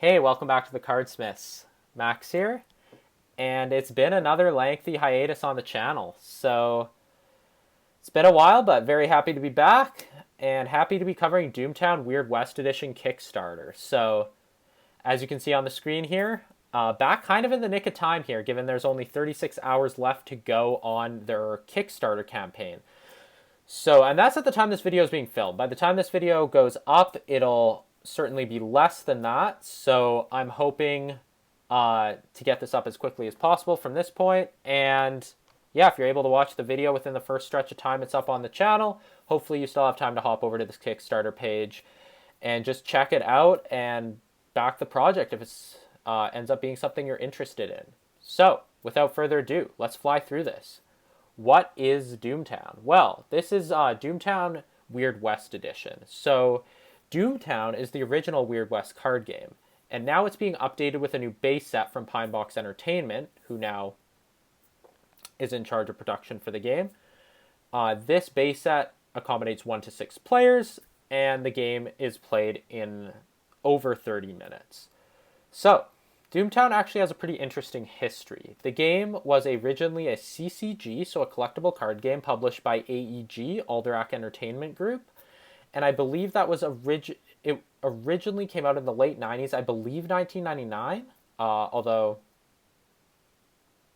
Hey, welcome back to the Cardsmiths. Max here, and it's been another lengthy hiatus on the channel. So it's been a while, but very happy to be back and happy to be covering Doomtown Weird West Edition Kickstarter. So as you can see on the screen here, back kind of in the nick of time here, given there's only 36 hours left to go on their Kickstarter campaign. So, and that's at the time this video is being filmed. By the time this video goes up, it'll certainly be less than that. So I'm hoping to get this up as quickly as possible from this point. And yeah, if you're able to watch the video within the first stretch of time it's up on the channel, hopefully you still have time to hop over to this Kickstarter page and just check it out and back the project if it ends up being something you're interested in. So without further ado, let's fly through this. What is Doomtown? Well, this is Doomtown Weird West Edition. So Doomtown is the original Weird West card game, and now it's being updated with a new base set from Pinebox Entertainment, who now is in charge of production for the game. This base set accommodates 1 to 6 players, and the game is played in over 30 minutes. So, Doomtown actually has a pretty interesting history. The game was originally a CCG, so a collectible card game published by AEG, Alderac Entertainment Group, and I believe that was it originally came out in the late 90s, I believe 1999, although,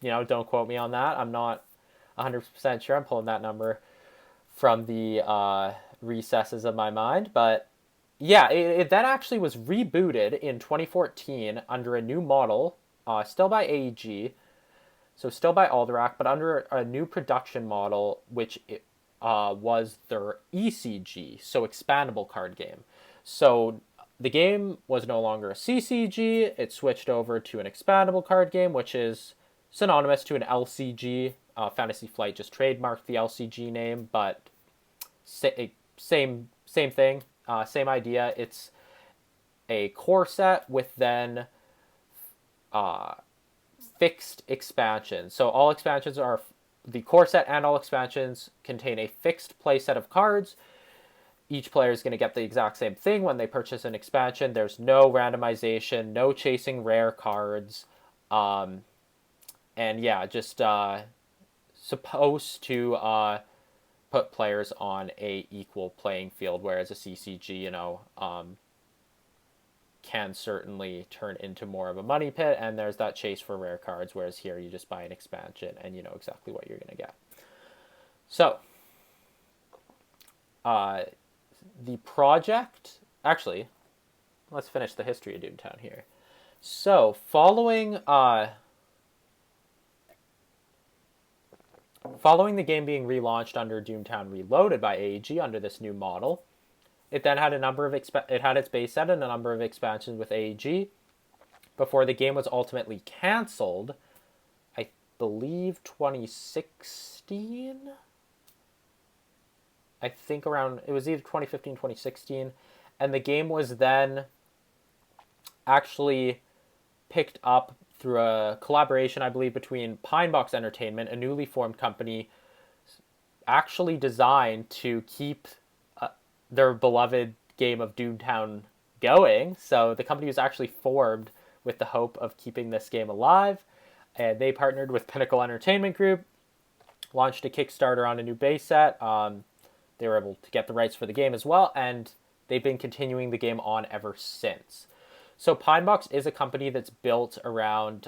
don't quote me on that. I'm not 100% sure. I'm pulling that number from the recesses of my mind, but yeah, it then actually was rebooted in 2014 under a new model, still by AEG, so still by Alderac, but under a new production model, which was their ECG, so expandable card game. So the game was no longer a CCG, it switched over to an expandable card game, which is synonymous to an LCG. Fantasy Flight just trademarked the LCG name, but same thing. Same idea. It's a core set with then fixed expansions. So all expansions are the core set, and all expansions contain a fixed play set of cards. Each player is going to get the exact same thing when they purchase an expansion. There's no randomization, no chasing rare cards, and yeah, just supposed to put players on a equal playing field, whereas a CCG, can certainly turn into more of a money pit, and there's that chase for rare cards, whereas here you just buy an expansion and you know exactly what you're going to get. So, the project, actually, let's finish the history of Doomtown here. So, following the game being relaunched under Doomtown Reloaded by AEG under this new model, it then had it had its base set and a number of expansions with AEG before the game was ultimately canceled. I believe 2016. I think it was either 2015, 2016, and the game was then actually picked up through a collaboration, I believe, between Pinebox Entertainment, a newly formed company actually designed to keep their beloved game of Doomtown going. So the company was actually formed with the hope of keeping this game alive, and they partnered with Pinnacle Entertainment Group, launched a Kickstarter on a new base set. They were able to get the rights for the game as well, and they've been continuing the game on ever since. So Pinebox is a company that's built around,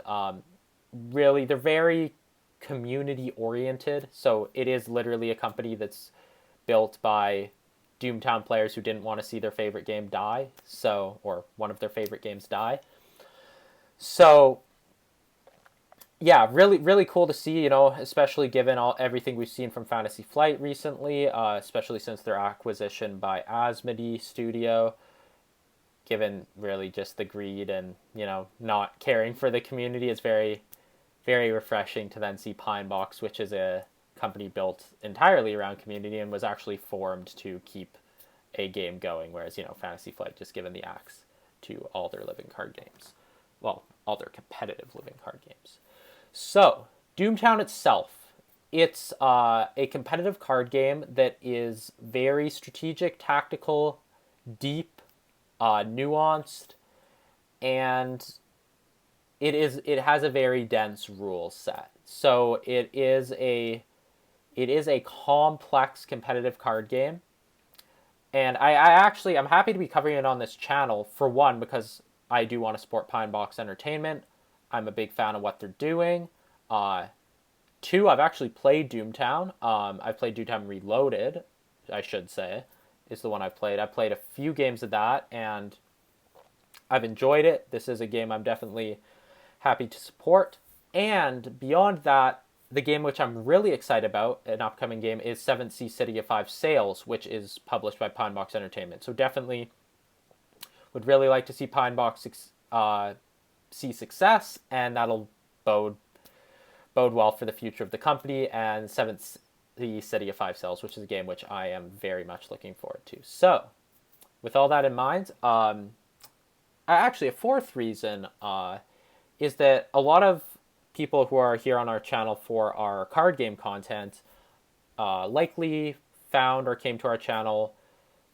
really, they're very community-oriented. So it is literally a company that's built by Doomtown players who didn't want to see their favorite game die, or one of their favorite games die. So, yeah, really, really cool to see, especially given everything we've seen from Fantasy Flight recently, especially since their acquisition by Asmodee Studio, given really just the greed and, not caring for the community. It's very, very refreshing to then see Pinebox, which is a company built entirely around community and was actually formed to keep a game going, whereas, Fantasy Flight just given the axe to all their living card games. Well, all their competitive living card games. So, Doomtown itself, it's a competitive card game that is very strategic, tactical, deep, nuanced, and it has a very dense rule set. So it is a complex competitive card game. And I'm happy to be covering it on this channel, for one, because I do want to support Pinebox Entertainment. I'm a big fan of what they're doing. Two, I've actually played Doomtown. I've played Doomtown Reloaded, I should say, is the one I've played. I've played a few games of that, and I've enjoyed it. This is a game I'm definitely happy to support. And beyond that, the game which I'm really excited about, an upcoming game, is 7th Sea City of 5 Sails, which is published by Pinebox Entertainment. So definitely would really like to see Pinebox see success, and that'll bode well for the future of the company, and 7th Sea City of 5 Sails, which is a game which I am very much looking forward to. So, with all that in mind, actually a fourth reason is that a lot of people who are here on our channel for our card game content likely found or came to our channel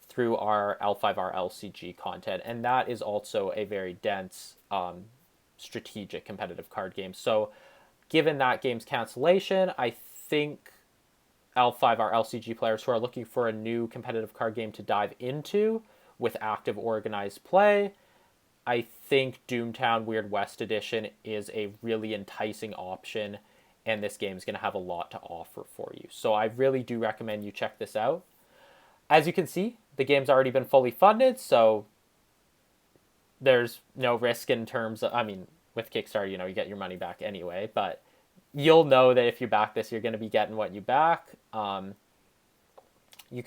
through our L5R LCG content, and that is also a very dense strategic competitive card game. So given that game's cancellation, I think L5R LCG players who are looking for a new competitive card game to dive into with active organized play, I think Doomtown Weird West Edition is a really enticing option, and this game is going to have a lot to offer for you. So I really do recommend you check this out. As you can see, the game's already been fully funded, so there's no risk in terms of, I mean, with Kickstarter, you get your money back anyway, but you'll know that if you back this, you're going to be getting what you back. There's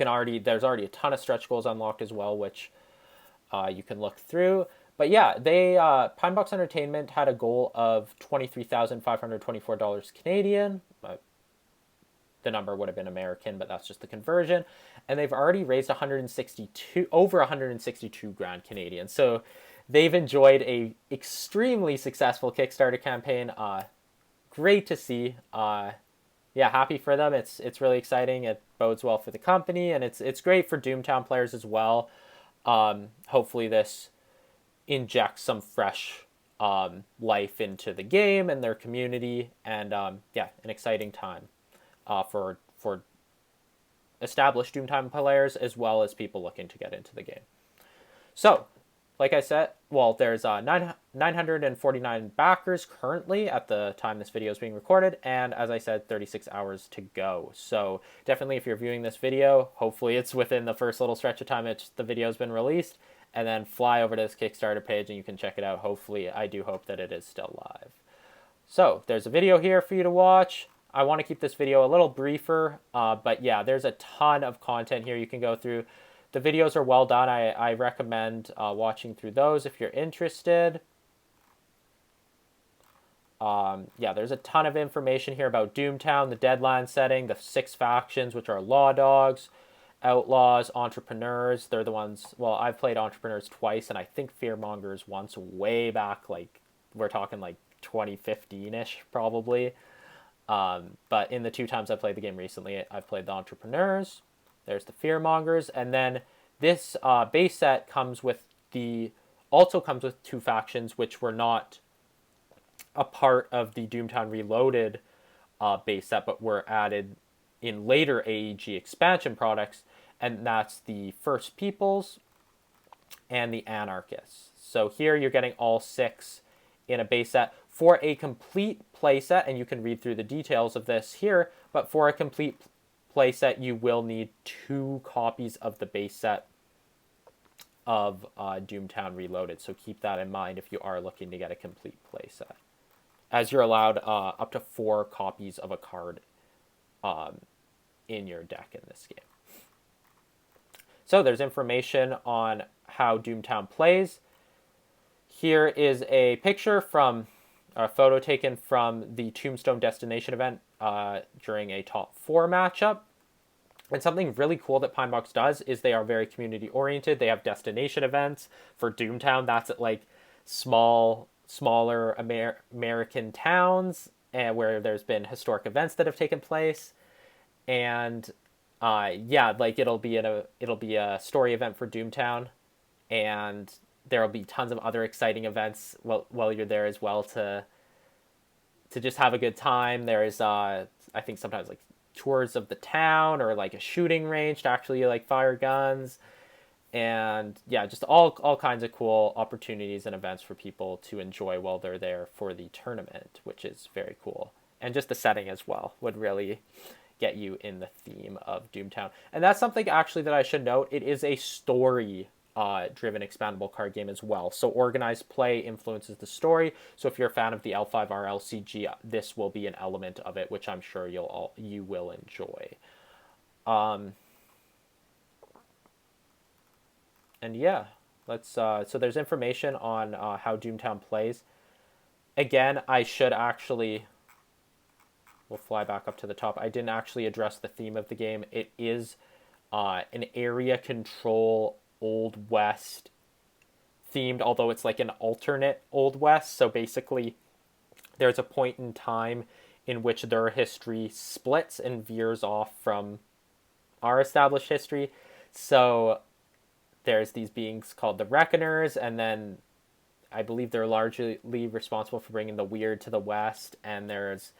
already a ton of stretch goals unlocked as well, which you can look through. But yeah, Pinebox Entertainment had a goal of $23,524 Canadian. The number would have been American, but that's just the conversion. And they've already raised over 162 grand Canadian. So they've enjoyed a extremely successful Kickstarter campaign. Great to see. Happy for them. It's really exciting. It bodes well for the company, and it's great for Doomtown players as well. Hopefully this injects some fresh life into the game and their community, and an exciting time for established Doomtown players as well as people looking to get into the game. So, like I said, there's 949 backers currently at the time this video is being recorded, and as I said, 36 hours to go. So definitely, if you're viewing this video, hopefully it's within the first little stretch of time the video's been released, and then fly over to this Kickstarter page and you can check it out. Hopefully, I do hope that it is still live. So there's a video here for you to watch. I want to keep this video a little briefer, but yeah, there's a ton of content here you can go through. The videos are well done. I recommend watching through those if you're interested. There's a ton of information here about Doomtown, the deadline setting, the 6 factions, which are Law Dogs, Outlaws, Entrepreneurs. They're the ones, I've played Entrepreneurs twice, and I think Fearmongers once, way back, we're talking 2015-ish probably. But in the 2 times I played the game recently, I've played the Entrepreneurs. There's the Fearmongers, and then this base set also comes with 2 factions which were not a part of the Doomtown Reloaded base set, but were added in later AEG expansion products, and that's the First Peoples and the Anarchists. So here you're getting all 6 in a base set for a complete playset, and you can read through the details of this here, but for a complete playset, you will need 2 copies of the base set of Doomtown Reloaded. So keep that in mind if you are looking to get a complete playset, as you're allowed up to 4 copies of a card in your deck in this game. So there's information on how Doomtown plays. Here is a picture from a photo taken from the Tombstone Destination event during a top 4 matchup. And something really cool that Pinebox does is they are very community oriented. They have destination events for Doomtown. That's at smaller American towns, and where there's been historic events that have taken place. And it'll be a story event for Doomtown, and there will be tons of other exciting events while you're there as well to just have a good time. There's I think sometimes like tours of the town or like a shooting range to actually like fire guns, and yeah, just all kinds of cool opportunities and events for people to enjoy while they're there for the tournament, which is very cool. And just the setting as well would really get you in the theme of Doomtown. And that's something actually that I should note. It is a story driven expandable card game as well. So organized play influences the story. So if you're a fan of the L5R LCG, this will be an element of it, which I'm sure you will enjoy. And yeah, let's. So there's information on how Doomtown plays. Again, I should actually. We'll fly back up to the top. I didn't actually address the theme of the game. It is an area control Old West themed, although it's like an alternate Old West. So basically, there's a point in time in which their history splits and veers off from our established history. So there's these beings called the Reckoners, and then I believe they're largely responsible for bringing the weird to the West, and there's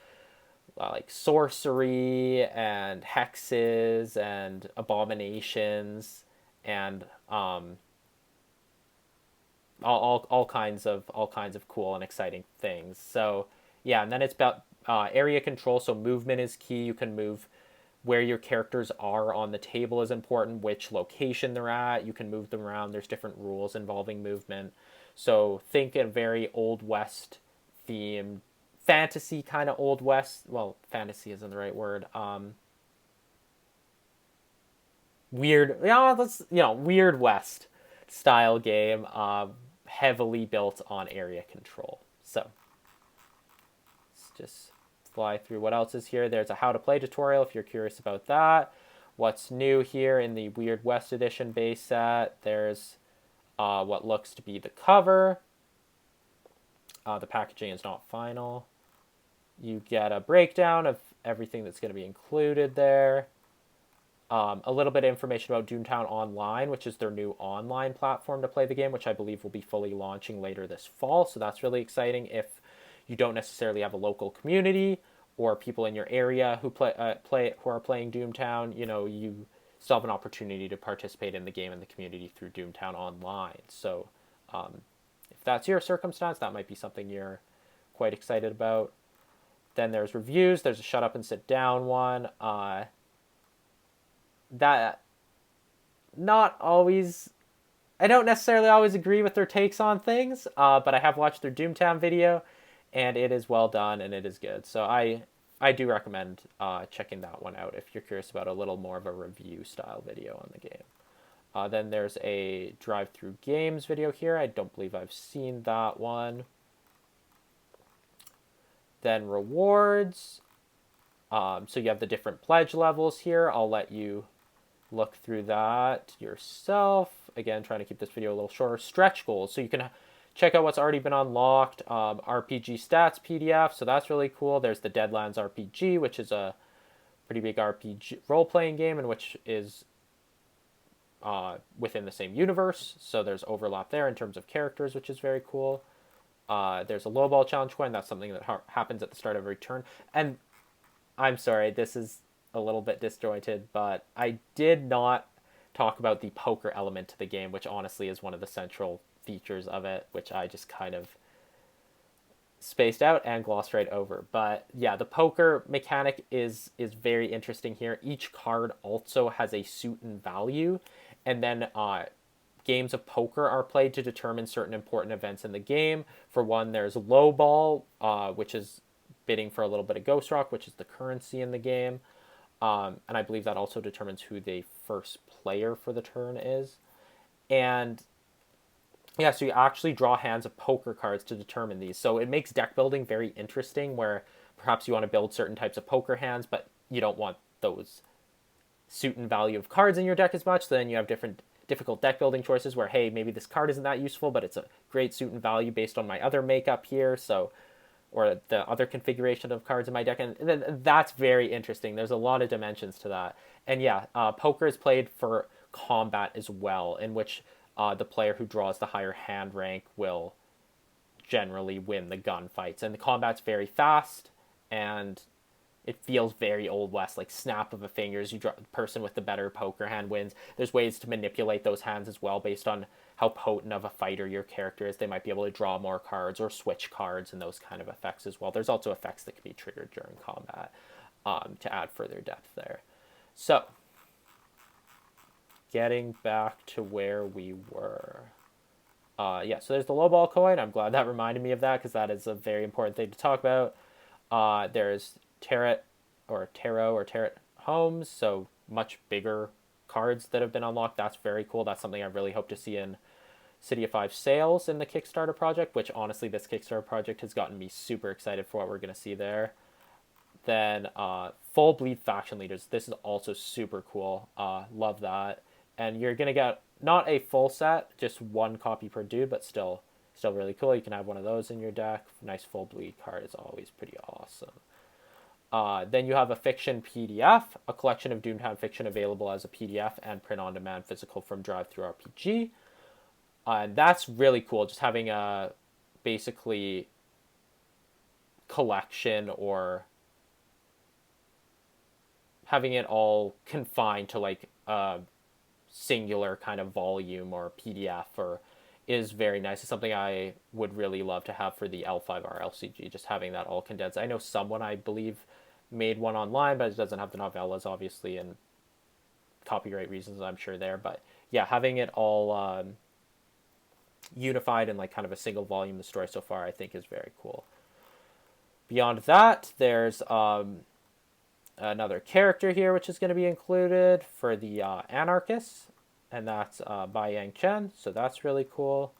like sorcery and hexes and abominations and all kinds of cool and exciting things. So yeah, and then it's about area control. So movement is key. You can move where your characters are on the table is important, which location they're at. You can move them around. There's different rules involving movement. So think a very Old West themed, fantasy kind of Old West. Well, fantasy isn't the right word. Weird, Weird West style game, heavily built on area control. So let's just fly through what else is here. There's a how to play tutorial if you're curious about that. What's new here in the Weird West Edition base set? There's what looks to be the cover. The packaging is not final. You get a breakdown of everything that's going to be included there. A little bit of information about Doomtown Online, which is their new online platform to play the game, which I believe will be fully launching later this fall. So that's really exciting if you don't necessarily have a local community or people in your area who are playing Doomtown. You still have an opportunity to participate in the game and the community through Doomtown Online. So if that's your circumstance, that might be something you're quite excited about. Then there's reviews. There's a shut up and sit down one. That not always, I don't necessarily always agree with their takes on things, but I have watched their Doomtown video, and it is well done and it is good. So I do recommend checking that one out if you're curious about a little more of a review style video on the game. Then there's a drive-through games video here. I don't believe I've seen that one. Then rewards. So you have the different pledge levels here. I'll let you look through that yourself. Again, trying to keep this video a little shorter. Stretch goals. So you can check out what's already been unlocked. RPG stats PDF. So that's really cool. There's the Deadlands RPG, which is a pretty big RPG role-playing game in which is within the same universe. So there's overlap there in terms of characters, which is very cool. There's a low ball challenge coin. That's something that happens at the start of every turn. And I'm sorry, this is a little bit disjointed, but I did not talk about the poker element to the game, which honestly is one of the central features of it, which I just kind of spaced out and glossed right over. But yeah, the poker mechanic is very interesting here. Each card also has a suit and value, and then games of poker are played to determine certain important events in the game. For one, there's low ball, which is bidding for a little bit of Ghost Rock, which is the currency in the game. And I believe that also determines who the first player for the turn is. And yeah, so you actually draw hands of poker cards to determine these. So it makes deck building very interesting, where perhaps you want to build certain types of poker hands, but you don't want those suit and value of cards in your deck as much. So then you have difficult deck building choices where, hey, maybe this card isn't that useful, but it's a great suit and value based on my other makeup here. So, or the other configuration of cards in my deck. And that's very interesting. There's a lot of dimensions to that. And yeah, poker is played for combat as well, in which the player who draws the higher hand rank will generally win the gunfights. And the combat's very fast, and it feels very Old West, like snap of a fingers. You draw the person with the better poker hand wins. There's ways to manipulate those hands as well based on how potent of a fighter your character is. They might be able to draw more cards or switch cards and those kind of effects as well. There's also effects that can be triggered during combat to add further depth there. So, getting back to where we were. Yeah, so there's the lowball coin. I'm glad that reminded me of that because that is a very important thing to talk about. There's tarot or tarot homes, so much bigger cards that have been unlocked. That's very cool. That's something I really hope to see in City of Five sales in the Kickstarter project, which honestly this Kickstarter project has gotten me super excited for what we're going to see there. Then full bleed faction leaders. This is also super cool. Love that. And you're going to get not a full set, just one copy per dude, but still really cool. You can have one of those in your deck. Nice full bleed card is always pretty awesome. Then you have a fiction PDF, a collection of Doomtown fiction available as a PDF and print-on-demand physical from Drive-Thru RPG. And that's really cool, just having a basically collection or having it all confined to like a singular kind of volume or PDF or is very nice. It's something I would really love to have for the L5R LCG, just having that all condensed. I know someone, I believe, made one online, but it doesn't have the novellas, obviously, and copyright reasons, I'm sure there. But yeah, having it all unified in like kind of a single volume, the story so far, I think is very cool. Beyond that, there's another character here, which is going to be included for the Anarchists, and that's by Yang Chen, so that's really cool.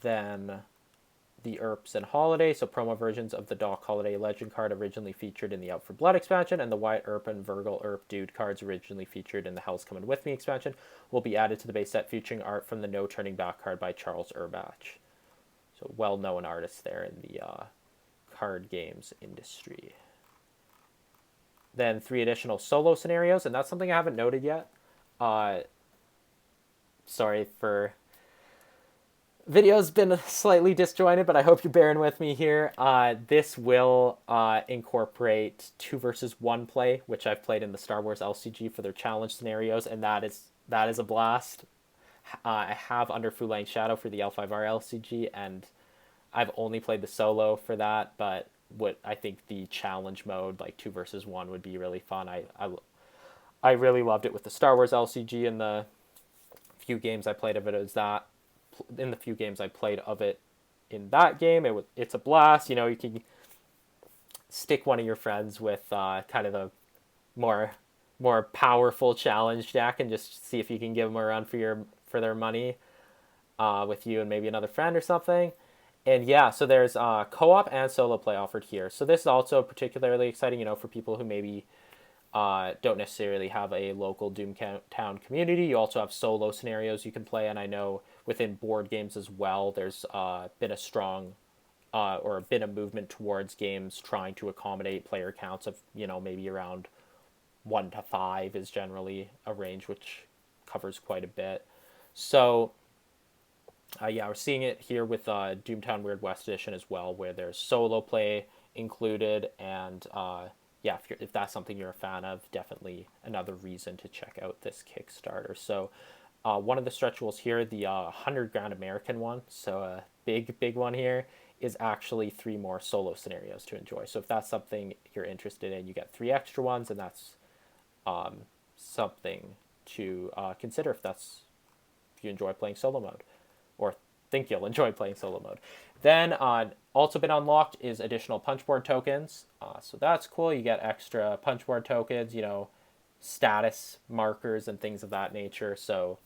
Then the Earps and Holiday, so promo versions of the Doc Holiday Legend card originally featured in the Out for Blood expansion, and the Wyatt Earp and Virgil Earp Dude cards originally featured in the Hell's Coming With Me expansion will be added to the base set, featuring art from the No Turning Back card by Charles Urbach. So well-known artist there in the card games industry. Then 3 additional solo scenarios, and that's something I haven't noted yet. Sorry for... Video's been slightly disjointed, but I hope you're bearing with me here. This will incorporate 2 versus 1 play, which I've played in the Star Wars LCG for their challenge scenarios, and that is a blast. I have Under Fu Lang Shadow for the L5R LCG, and I've only played the solo for that, but I think the challenge mode, like 2 versus 1, would be really fun. I really loved it with the Star Wars LCG, and the few games I played of it as that. In the few games I played of it in that game, it's a blast. You know, you can stick one of your friends with kind of a more powerful challenge deck and just see if you can give them a run for their money with you and maybe another friend or something. And yeah, so there's co-op and solo play offered here. So this is also particularly exciting, you know, for people who maybe don't necessarily have a local Doomtown community. You also have solo scenarios you can play, and I know within board games as well, there's been a strong or been a movement towards games trying to accommodate player counts of, you know, maybe around 1 to 5 is generally a range which covers quite a bit. So yeah, we're seeing it here with Doomtown Weird West Edition as well, where there's solo play included, and yeah, if that's something you're a fan of, definitely another reason to check out this Kickstarter. So one of the stretch goals here, the 100 Grand American one, so a big one here, is actually 3 more solo scenarios to enjoy. So if that's something you're interested in, you get 3 extra ones, and that's something to consider if you enjoy playing solo mode, or think you'll enjoy playing solo mode. Then also been unlocked is additional punchboard tokens. So that's cool. You get extra punchboard tokens, you know, status markers and things of that nature. So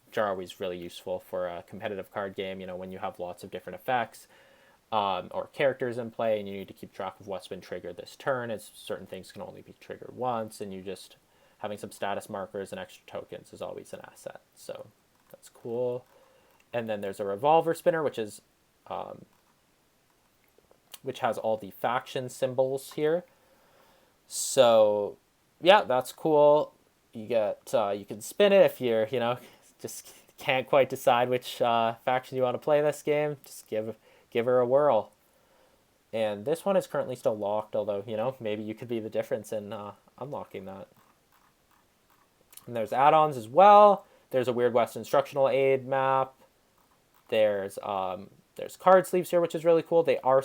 which are always really useful for a competitive card game, you know, when you have lots of different effects or characters in play and you need to keep track of what's been triggered this turn, as certain things can only be triggered once, and you just having some status markers and extra tokens is always an asset. So that's cool. And then there's a revolver spinner, which is which has all the faction symbols here. So yeah, that's cool. You get you can spin it if you're, you know, just can't quite decide which faction you want to play this game, just give her a whirl. And this one is currently still locked, although, maybe you could be the difference in unlocking that. And there's add-ons as well. There's a Weird West instructional aid map. There's card sleeves here, which is really cool. They are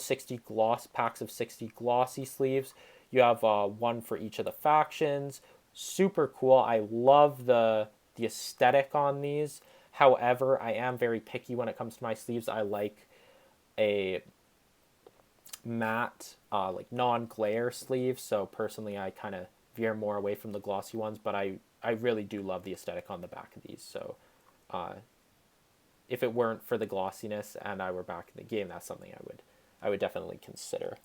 packs of 60 glossy sleeves. You have one for each of the factions. Super cool. I love the aesthetic on these. However, I am very picky when it comes to my sleeves. I like a matte, like non-glare sleeve. So personally, I kind of veer more away from the glossy ones, but I really do love the aesthetic on the back of these. So if it weren't for the glossiness and I were back in the game, that's something I would definitely consider.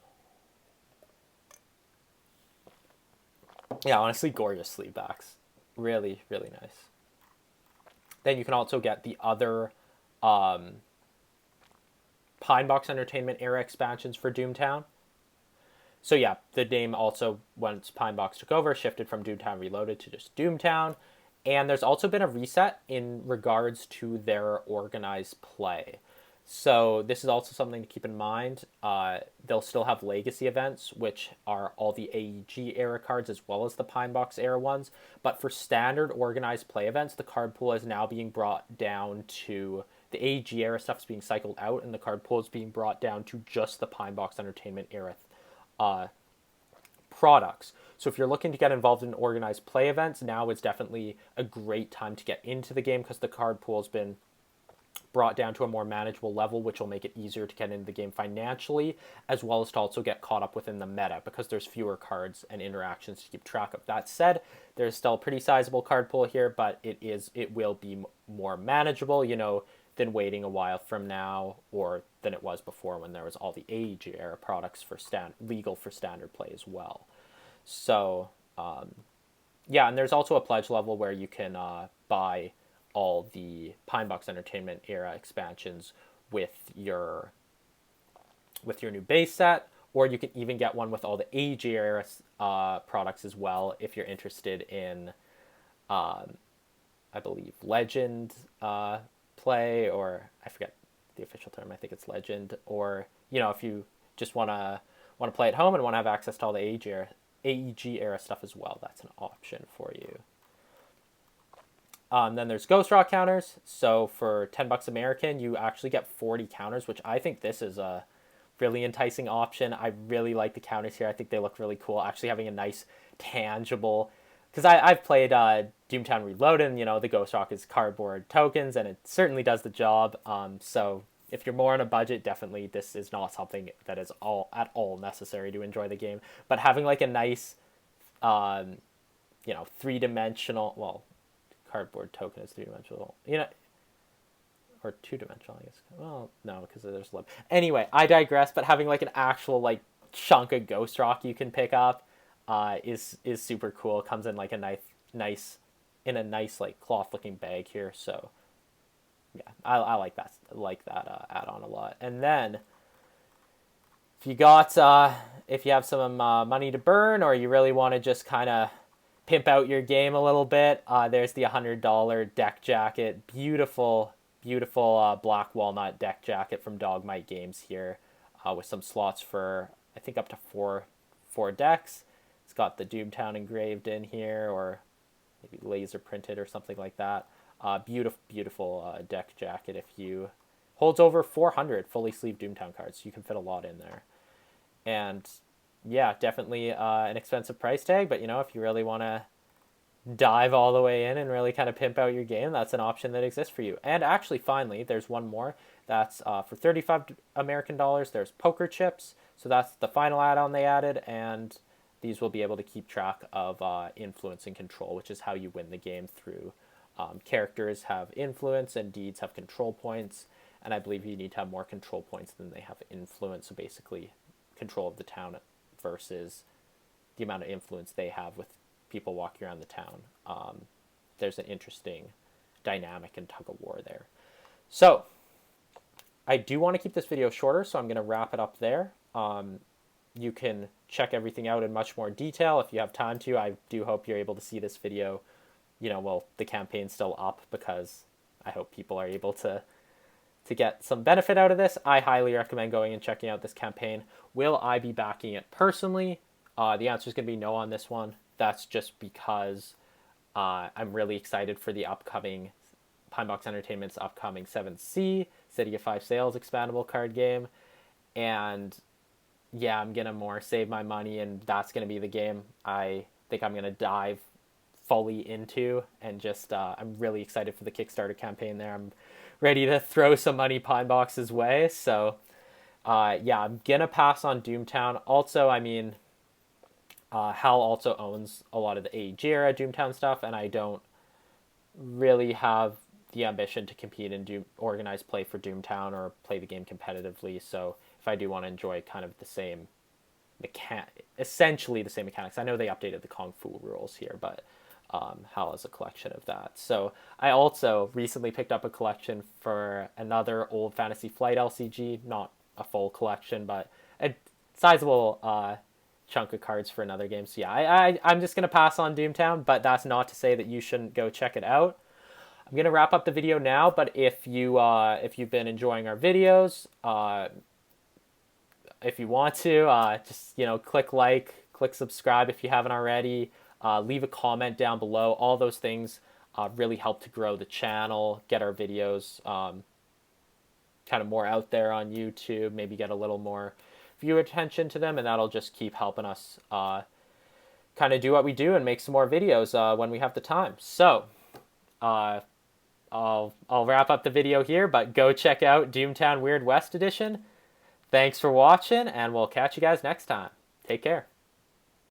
Yeah, honestly, gorgeous sleeve backs. Really, really nice. Then you can also get the other Pinebox Entertainment era expansions for Doomtown. So yeah, the name also, once Pinebox took over, shifted from Doomtown Reloaded to just Doomtown. And there's also been a reset in regards to their organized play. So this is also something to keep in mind. They'll still have legacy events, which are all the AEG era cards as well as the Pinebox era ones. But for standard organized play events, the card pool is now being brought down to the AEG era stuff is being cycled out, and the card pool is being brought down to just the Pinebox Entertainment era products. So if you're looking to get involved in organized play events, now is definitely a great time to get into the game because the card pool has been brought down to a more manageable level, which will make it easier to get into the game financially, as well as to also get caught up within the meta because there's fewer cards and interactions to keep track of. That said, there's still a pretty sizable card pool here, but it will be more manageable, than waiting a while from now or than it was before when there was all the AEG era products for legal for standard play as well. So, yeah, and there's also a pledge level where you can buy all the Pinebox Entertainment era expansions with your new base set, or you can even get one with all the AEG era products as well if you're interested in, I believe, Legend play, or I forget the official term. I think it's Legend, or if you just want to play at home and want to have access to all the AEG era stuff as well, that's an option for you. Then there's Ghost Rock counters. So for $10 American, you actually get 40 counters, which I think this is a really enticing option. I really like the counters here. I think they look really cool. Actually having a nice tangible, because I've played Doomtown Reloaded, and the Ghost Rock is cardboard tokens, and it certainly does the job. So if you're more on a budget, definitely this is not something that is at all necessary to enjoy the game. But having like a nice, three-dimensional, well, cardboard token is three-dimensional, or two-dimensional, I guess. Well, no, because there's love. Anyway, I digress. But having like an actual like chunk of Ghost Rock you can pick up is super cool. It comes in like a nice like cloth-looking bag here. So yeah, I like that add-on a lot. And then if you have some money to burn, or you really want to just kind of pimp out your game a little bit, there's the $100 deck jacket. Beautiful black walnut deck jacket from Dogmite Games here, with some slots for I think up to four decks. It's got the Doomtown engraved in here, or maybe laser printed or something like that. Beautiful deck jacket. If you holds over 400 fully sleeved Doomtown cards, you can fit a lot in there. And yeah, definitely an expensive price tag, but if you really want to dive all the way in and really kind of pimp out your game, that's an option that exists for you. And actually, finally, there's one more. That's for $35 American. There's poker chips. So that's the final add-on they added, and these will be able to keep track of influence and control, which is how you win the game through characters have influence and deeds have control points. And I believe you need to have more control points than they have influence. So basically, control of the town versus the amount of influence they have with people walking around the town. There's an interesting dynamic and tug of war there. So I do want to keep this video shorter, so I'm going to wrap it up there. You can check everything out in much more detail if you have time to. I do hope you're able to see this video, the campaign's still up because I hope people are able to get some benefit out of this. I highly recommend going and checking out this campaign. Will I be backing it personally? The answer is going to be no on this one. That's just because I'm really excited for the upcoming Pinebox Entertainment's upcoming 7th Sea City of 5 Sales expandable card game. And yeah, I'm going to more save my money, and that's going to be the game I think I'm going to dive fully into. And just I'm really excited for the Kickstarter campaign there. I'm ready to throw some money Pinebox's way. So yeah, I'm going to pass on Doomtown. Also, I mean, Hal also owns a lot of the Age era Doomtown stuff, and I don't really have the ambition to compete in organized play for Doomtown or play the game competitively. So if I do want to enjoy kind of the same essentially the same mechanics. I know they updated the Kung Fu rules here, but Hal has a collection of that. So I also recently picked up a collection for another old Fantasy Flight LCG, not a full collection, but a sizable chunk of cards for another game. So yeah, I'm just going to pass on Doomtown, but that's not to say that you shouldn't go check it out. I'm going to wrap up the video now, but if you've been enjoying our videos, if you want to, just, click like, click subscribe if you haven't already. Leave a comment down below. All those things really help to grow the channel, get our videos kind of more out there on YouTube, maybe get a little more viewer attention to them, and that'll just keep helping us kind of do what we do and make some more videos when we have the time. So I'll wrap up the video here, but go check out Doomtown Weird West Edition. Thanks for watching, and we'll catch you guys next time. Take care.